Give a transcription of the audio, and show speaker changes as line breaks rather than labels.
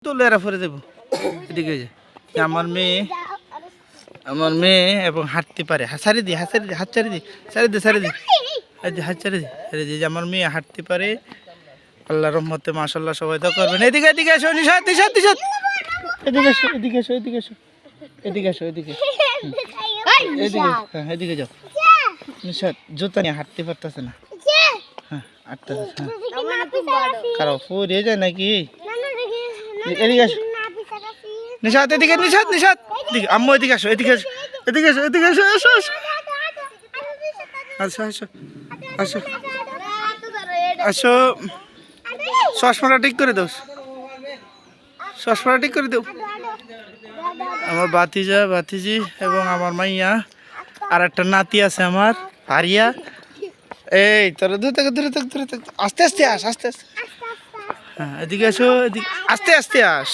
তুলে এরা পরে দেবো এদিকে যে আমার মেয়ে এবং হাঁটতে পারে ছাড়ি দি হাত ছাড়ি দি হাত ছাড়ি দি যে আমার মেয়ে হাঁটতে পারে আল্লাহ রহমতে মাশাআল্লাহ সবাই তো করবেন এদিকে এসো নিশাত এদিকে এদিকে যাও নিশাত জুতা নিয়ে হাঁটতে পারতেছে না হ্যাঁ হাঁটতেছে কারো পড়ে যায় নাকি এদিকে আসো নিশাত এদিকে আম্মু এদিকে আসো আসো চশমাটা ঠিক করে দাও আমার বাতিজি এবং আমার মাইয়া আর একটা নাতি আছে আমার আরিয়া এই তোর দূরে থাক আস্তে আস হ্যাঁ এদিকে আসো আস্তে আস